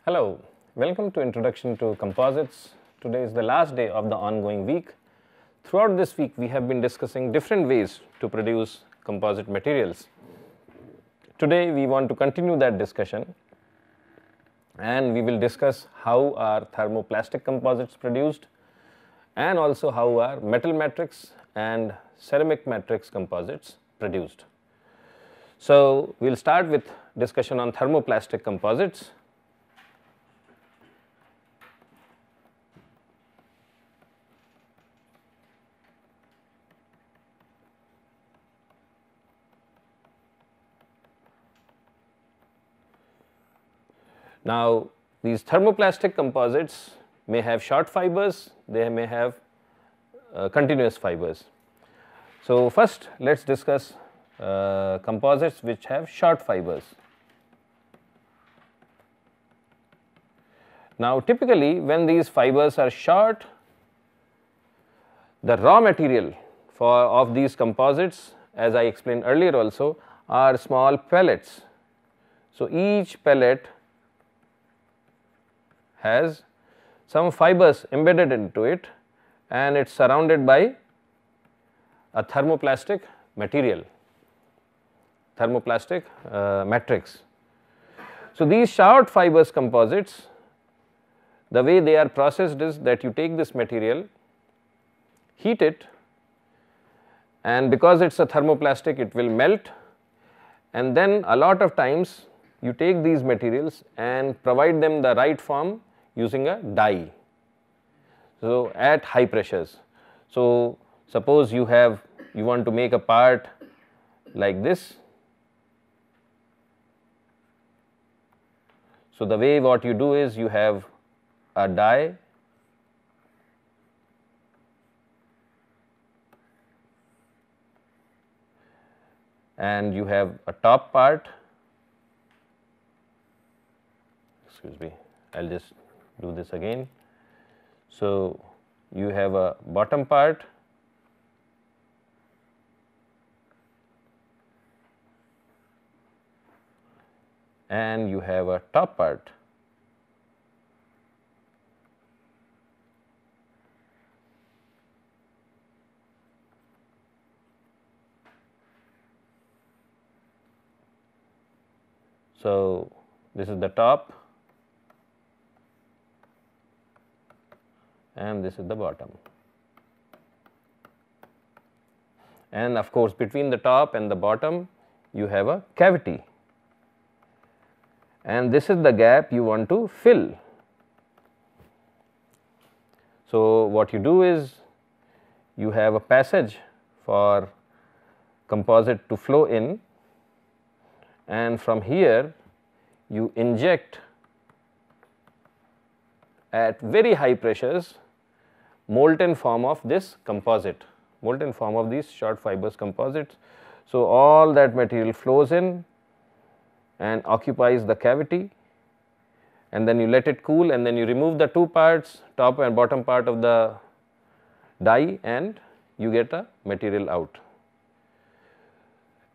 Hello, welcome to Introduction to Composites. Today is the last day of the ongoing week. Throughout this week, we have been discussing different ways to produce composite materials. Today, we want to continue that discussion, and we will discuss how are thermoplastic composites produced and also how are metal matrix and ceramic matrix composites produced. So, we will start with discussion on thermoplastic composites. Now, these thermoplastic composites may have short fibers, they may have continuous fibers. So, first let us discuss composites which have short fibers. Now, typically when these fibers are short, the raw material of these composites, as I explained earlier also, are small pellets. So, each pellet has some fibers embedded into it, and it is surrounded by a thermoplastic material, thermoplastic matrix. So, these short fibers composites, the way they are processed is that you take this material, heat it, and because it is a thermoplastic, it will melt, and then a lot of times you take these materials and provide them the right form using a die, so at high pressures. So, suppose you want to make a part like this. So, the way what you do is you have a die and you have a top part, excuse me, I will just do this again. So, you have a bottom part and you have a top part. So, this is the top and this is the bottom, and of course, between the top and the bottom you have a cavity, and this is the gap you want to fill. So, what you do is you have a passage for composite to flow in, and from here you inject at very high pressures molten form of this composite, molten form of these short fibers composites. So, all that material flows in and occupies the cavity, and then you let it cool, and then you remove the two parts, top and bottom part of the die, and you get a material out.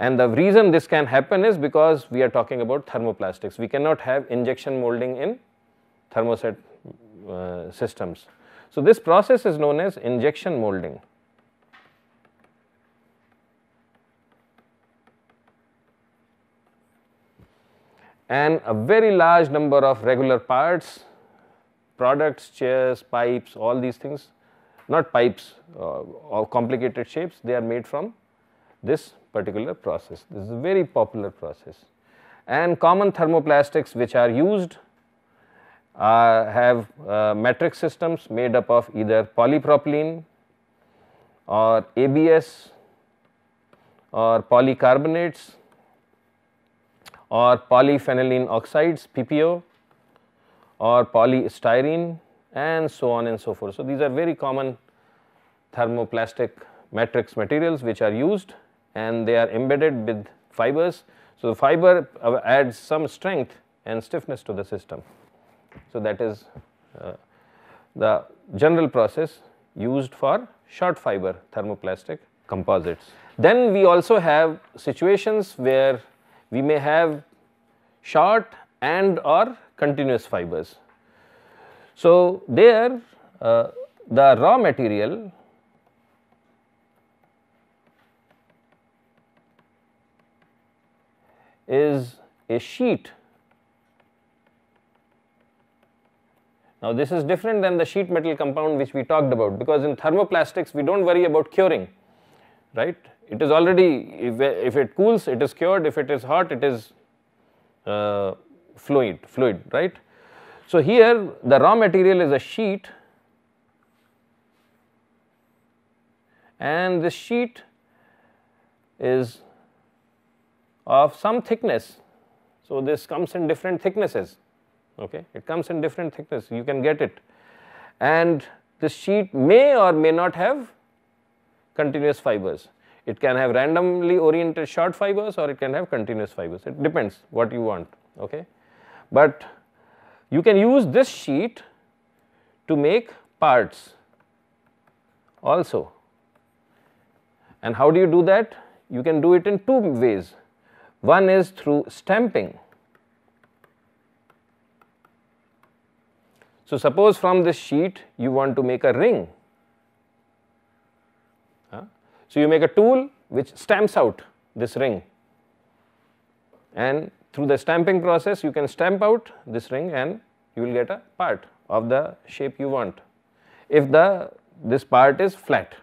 And the reason this can happen is because we are talking about thermoplastics. We cannot have injection molding in thermoset systems. So, this process is known as injection molding. And a very large number of regular parts, products, chairs, pipes, all these things, not pipes or complicated shapes, they are made from this particular process. This is a very popular process, and common thermoplastics which are used have matrix systems made up of either polypropylene or ABS or polycarbonates or polyphenylene oxides PPO or polystyrene and so on and so forth. So, these are very common thermoplastic matrix materials which are used, and they are embedded with fibers. So, the fiber adds some strength and stiffness to the system. So, that is the general process used for short fiber thermoplastic composites. Then we also have situations where we may have short and or continuous fibers. So, there the raw material is a sheet. Now, this is different than the sheet metal compound which we talked about, because in thermoplastics we do not worry about curing, right. It is already, if it cools it is cured, if it is hot it is fluid, right. So, here the raw material is a sheet, and this sheet is of some thickness. So, this comes in different thicknesses, okay. It comes in different thickness, you can get it, and this sheet may or may not have continuous fibers. It can have randomly oriented short fibers or it can have continuous fibers, it depends what you want, okay. But you can use this sheet to make parts also. And how do you do that? You can do it in two ways. One is through stamping. So, suppose from this sheet you want to make a ring. So, you make a tool which stamps out this ring, and through the stamping process you can stamp out this ring and you will get a part of the shape you want, if this part is flat.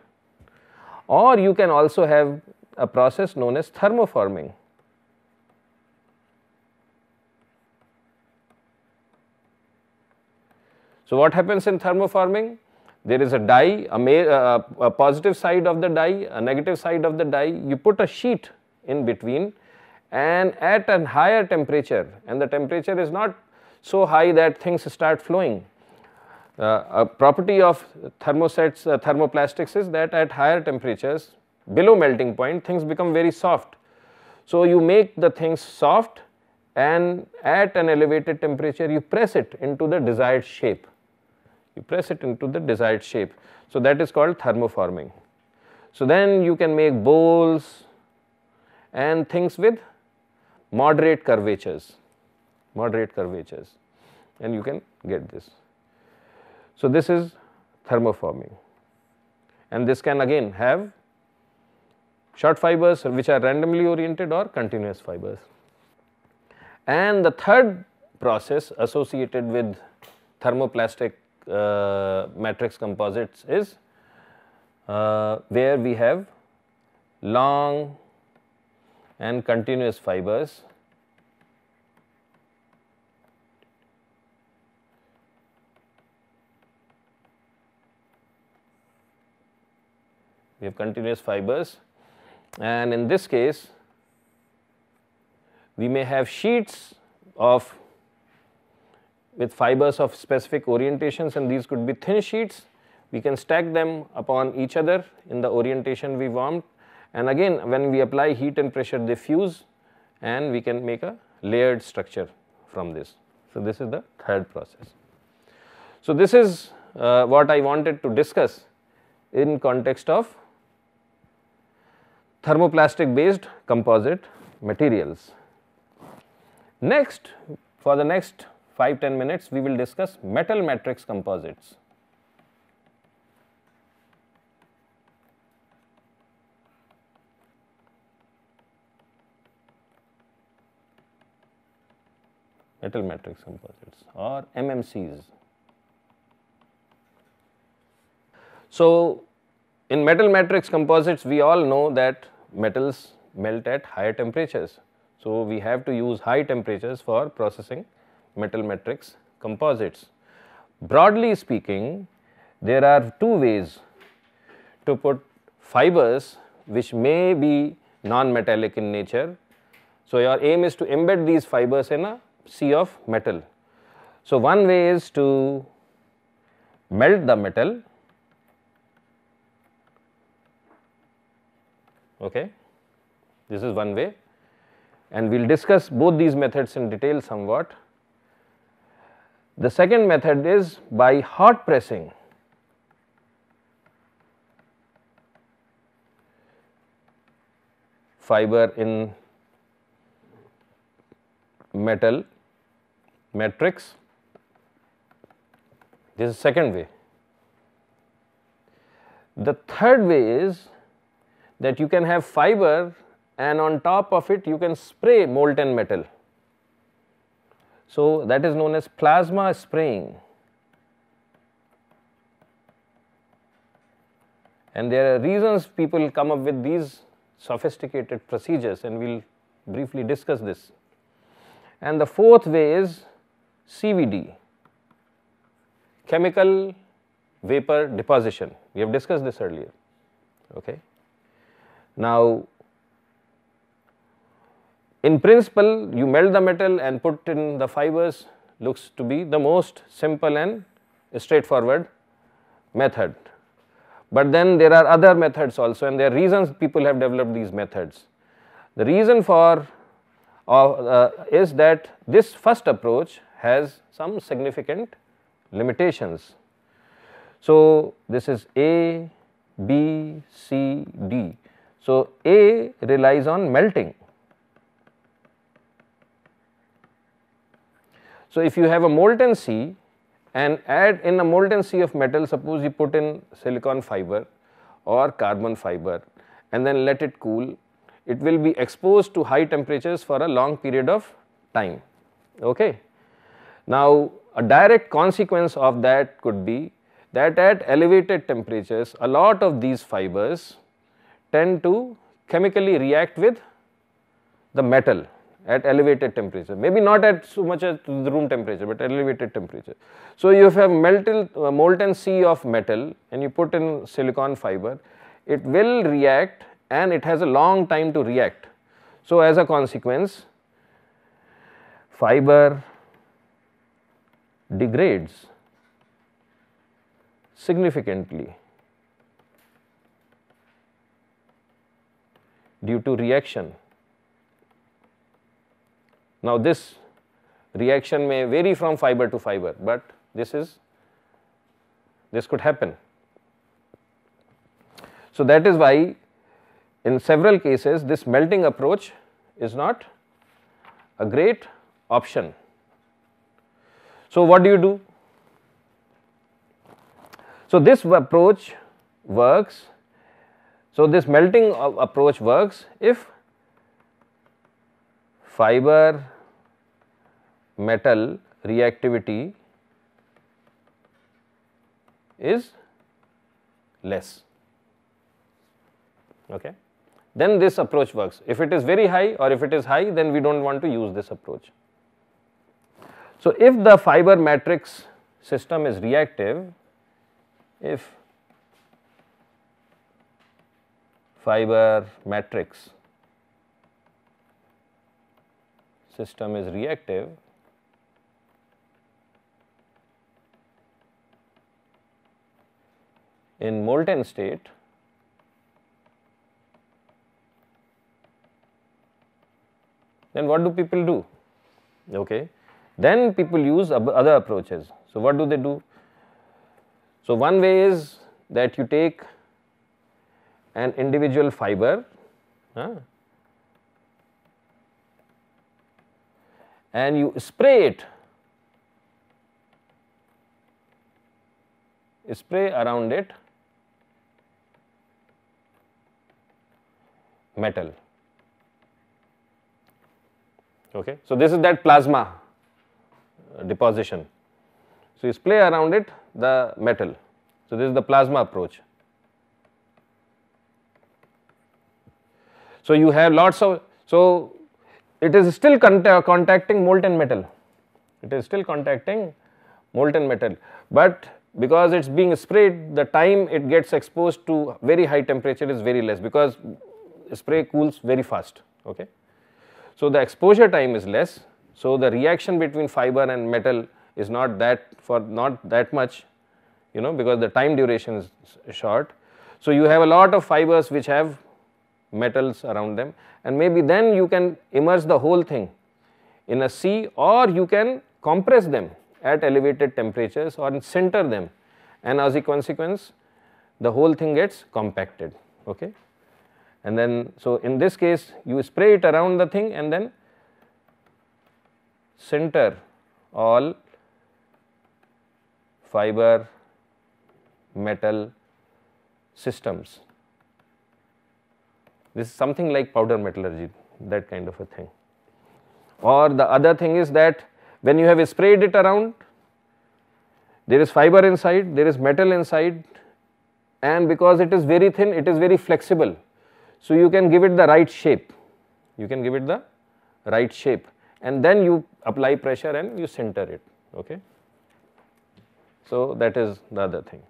Or you can also have a process known as thermoforming. So, what happens in thermoforming? There is a die, a positive side of the die, a negative side of the die, you put a sheet in between, and at a higher temperature, and the temperature is not so high that things start flowing. A property of thermoplastics is that at higher temperatures, below melting point, things become very soft. So, you make the things soft, and at an elevated temperature you press it into the desired shape. You press it into the desired shape. So, that is called thermoforming. So, then you can make bowls and things with moderate curvatures, and you can get this. So, this is thermoforming, and this can again have short fibers which are randomly oriented or continuous fibers. And the third process associated with thermoplastic matrix composites is where we have long and continuous fibers and in this case we may have sheets with fibers of specific orientations, and these could be thin sheets. We can stack them upon each other in the orientation we want, and again when we apply heat and pressure they fuse and we can make a layered structure from this. So, this is the third process. So, this is what I wanted to discuss in context of thermoplastic based composite materials. Next, for the next 5-10 minutes, we will discuss metal matrix composites. Metal matrix composites or MMCs. So, in metal matrix composites, we all know that metals melt at higher temperatures. So, we have to use high temperatures for processing metal matrix composites. Broadly speaking, there are two ways to put fibers which may be non-metallic in nature. So, your aim is to embed these fibers in a sea of metal. So, one way is to melt the metal, okay. This is one way, and we will discuss both these methods in detail somewhat. The second method is by hot pressing. Fiber in metal matrix. This is the second way. The third way is that you can have fiber and on top of it you can spray molten metal. So, that is known as plasma spraying. And there are reasons people come up with these sophisticated procedures, and we will briefly discuss this. And the fourth way is CVD, chemical vapor deposition. We have discussed this earlier. Okay. Now, in principle, you melt the metal and put in the fibers, looks to be the most simple and straightforward method. But then there are other methods also, and there are reasons people have developed these methods. The reason for is that this first approach has some significant limitations. So, this is A, B, C, D. So, A relies on melting. So, if you have a molten sea and add in a molten sea of metal, suppose you put in silicon fiber or carbon fiber and then let it cool, it will be exposed to high temperatures for a long period of time. Okay. Now, a direct consequence of that could be that at elevated temperatures, a lot of these fibers tend to chemically react with the metal at elevated temperature, maybe not at so much as the room temperature, but elevated temperature. So, you have molten sea of metal and you put in silicon fiber, it will react and it has a long time to react. So, as a consequence, fiber degrades significantly due to reaction. Now, this reaction may vary from fiber to fiber, but this could happen. So, that is why in several cases this melting approach is not a great option. So, what do? So, this approach works. So, this melting approach works if fiber metal reactivity is less. Okay. Then this approach works. If it is very high or if it is high, then we do not want to use this approach. So, if the fiber matrix system is reactive, if fiber matrix system is reactive, in molten state, then what do people do? Okay. Then people use other approaches. So, what do? So, one way is that you take an individual fiber and you spray it, spray around it metal. Okay. So, this is that plasma deposition. So, you spray around it the metal. So, this is the plasma approach. So, you have lots of, so it is still contacting molten metal, it is still contacting molten metal, but because it is being sprayed, the time it gets exposed to very high temperature is very less, because spray cools very fast. Okay. So, the exposure time is less. So, the reaction between fiber and metal is not that much, because the time duration is short. So, you have a lot of fibers which have metals around them, and maybe then you can immerse the whole thing in a sea, or you can compress them at elevated temperatures or sinter them, and as a consequence the whole thing gets compacted. Okay. And then, so in this case you spray it around the thing and then sinter all fiber metal systems. This is something like powder metallurgy, that kind of a thing. Or the other thing is that when you have sprayed it around, there is fiber inside, there is metal inside, and because it is very thin, it is very flexible. So you can give it the right shape, you can give it the right shape, and then you apply pressure and you sinter it. Okay. So that is the other thing.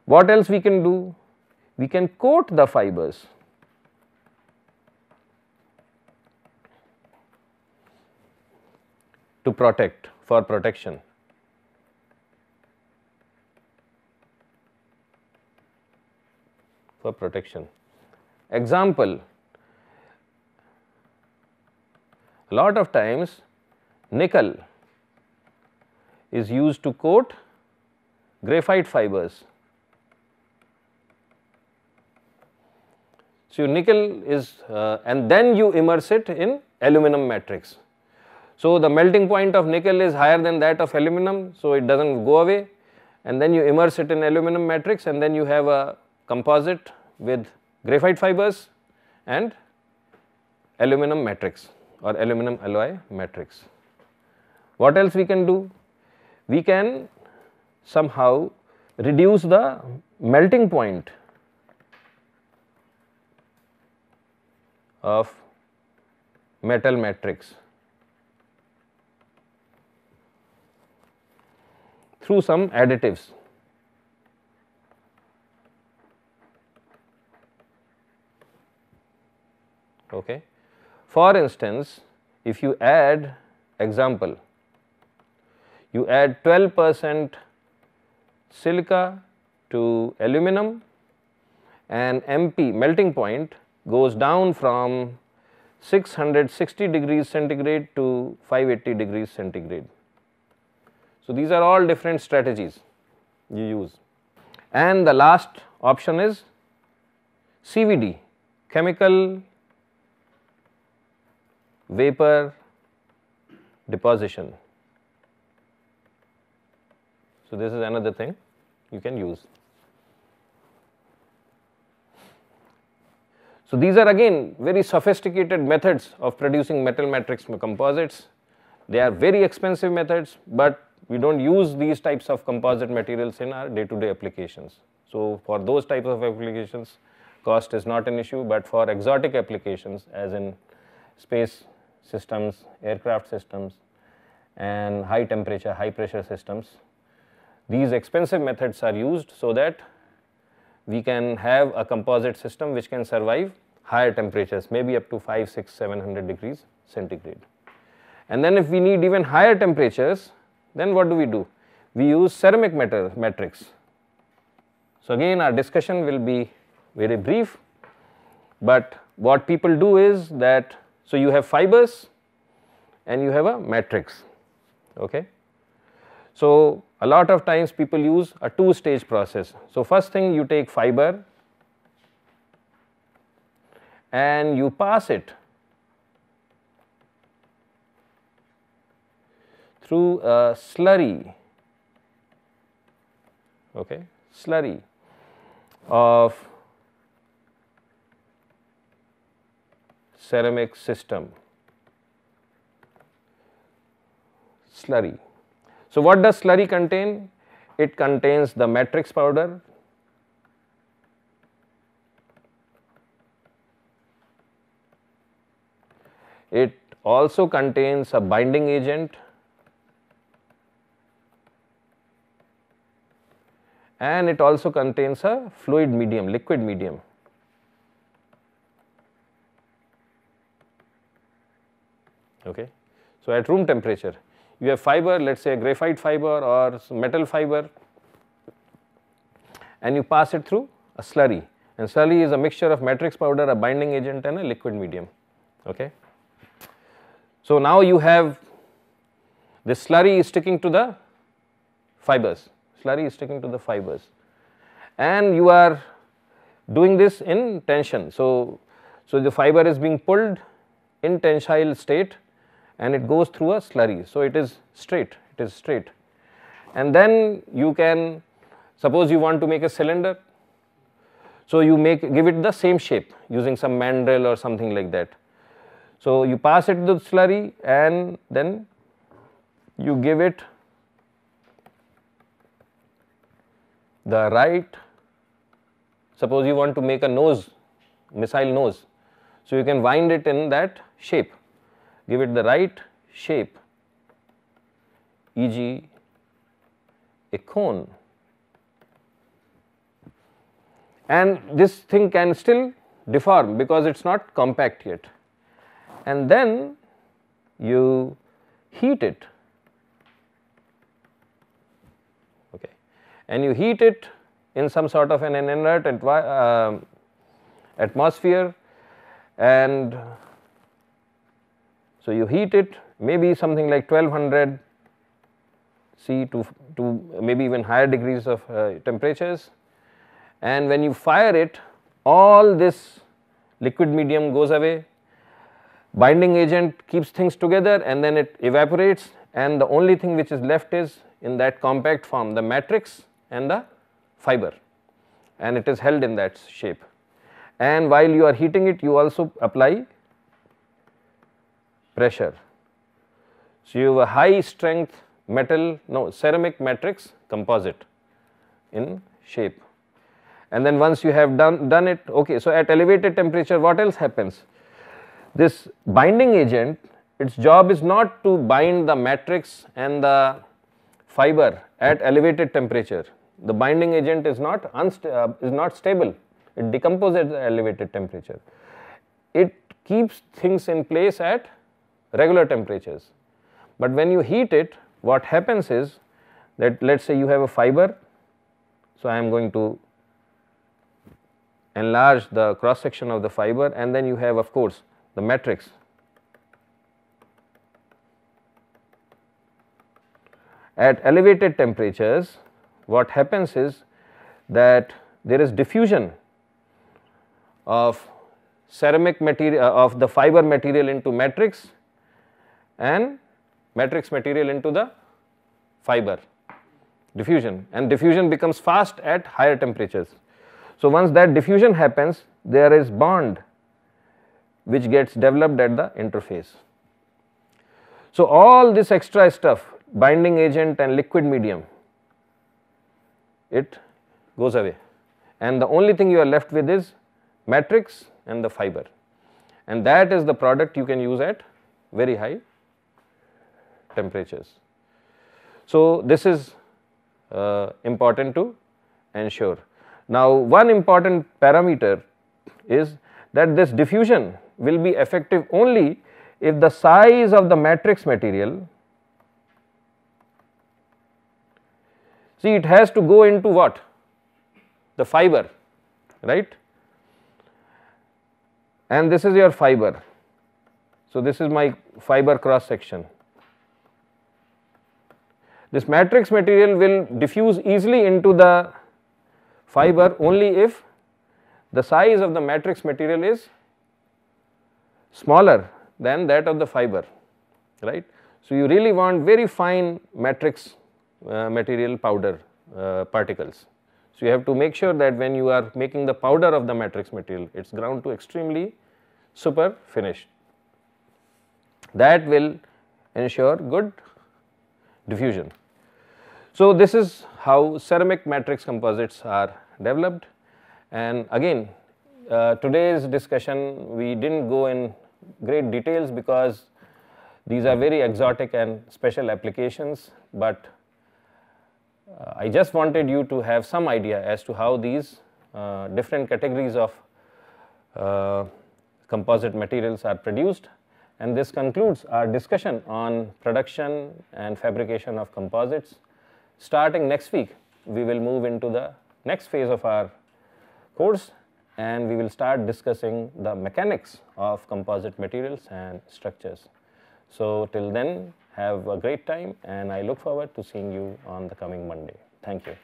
What else we can do? We can coat the fibers. To protect, for protection. For protection. Example, a lot of times nickel is used to coat graphite fibers. So nickel is and then you immerse it in aluminum matrix. So the melting point of nickel is higher than that of aluminum, so it does not go away, and then you immerse it in aluminum matrix, and then you have a composite with graphite fibers and aluminum matrix or aluminum alloy matrix. What else we can do? We can somehow reduce the melting point of metal matrix through some additives. Okay. For instance, if you add, example, you add 12% silica to aluminum, and MP melting point goes down from 660 degrees centigrade to 580 degrees centigrade. So these are all different strategies you use. And the last option is CVD, chemical vapor deposition. So this is another thing you can use. So these are again very sophisticated methods of producing metal matrix composites. They are very expensive methods, but we don't use these types of composite materials in our day-to-day applications. So for those types of applications, cost is not an issue, but for exotic applications as in space systems, aircraft systems, and high temperature, high pressure systems, these expensive methods are used so that we can have a composite system which can survive higher temperatures, maybe up to 500, 600, 700 degrees centigrade. And then if we need even higher temperatures, then what do? We use ceramic matrix. So again our discussion will be very brief, but what people do is that, so you have fibers and you have a matrix. Okay. So a lot of times people use a two-stage process. So first thing, you take fiber and you pass it through a slurry, okay, slurry of ceramic system, slurry. So what does slurry contain? It contains the matrix powder, it also contains a binding agent, and it also contains a fluid medium, liquid medium. Okay. So at room temperature, you have fiber, let us say a graphite fiber or metal fiber, and you pass it through a slurry, and slurry is a mixture of matrix powder, a binding agent, and a liquid medium. Okay. So now you have This slurry is sticking to the fibers, slurry is sticking to the fibers, and you are doing this in tension. So the fiber is being pulled in tensile state and it goes through a slurry. So it is straight, and then you can, suppose you want to make a cylinder, so you give it the same shape using some mandrel or something like that. So you pass it to the slurry and then you give it the right, suppose you want to make a nose, missile nose, so you can wind it in that shape, give it the right shape, e.g. a cone, and this thing can still deform because it is not compact yet, and then you heat it, okay, and you heat it in some sort of an inert atmosphere, and so you heat it maybe something like 1200 C to maybe even higher degrees of temperatures, and when you fire it, all this liquid medium goes away, binding agent keeps things together, and then it evaporates, and the only thing which is left is in that compact form the matrix and the fiber, and it is held in that shape. And while you are heating it, you also apply pressure. So you have a high strength ceramic matrix composite in shape, and then once you have done it, okay, so at elevated temperature what else happens? This binding agent, its job is not to bind the matrix and the fiber at elevated temperature. The binding agent is not stable, it decomposes at elevated temperature. It keeps things in place at regular temperatures. But when you heat it, what happens is that, let us say you have a fiber, so I am going to enlarge the cross section of the fiber, and then you have of course the matrix. At elevated temperatures, what happens is that there is diffusion of ceramic material, of the fiber material into matrix, and matrix material into the fiber, diffusion, and diffusion becomes fast at higher temperatures. So once that diffusion happens, there is bond which gets developed at the interface. So all this extra stuff, binding agent and liquid medium, it goes away, and the only thing you are left with is matrix and the fiber, and that is the product you can use at very high temperatures. So this is important to ensure. Now one important parameter is that this diffusion will be effective only if the size of the matrix material, see, it has to go into what? The fiber, right? And this is your fiber. So this is my fiber cross section. This matrix material will diffuse easily into the fiber only if the size of the matrix material is smaller than that of the fiber, right? So you really want very fine matrix material powder particles. So you have to make sure that when you are making the powder of the matrix material, it is ground to extremely super finish. That will ensure good diffusion. So this is how ceramic matrix composites are developed, and again today's discussion we did not go in great details because these are very exotic and special applications, but I just wanted you to have some idea as to how these different categories of composite materials are produced, and this concludes our discussion on production and fabrication of composites. Starting next week, we will move into the next phase of our course, and we will start discussing the mechanics of composite materials and structures. So till then, Have a great time, and I look forward to seeing you on the coming Monday. Thank you.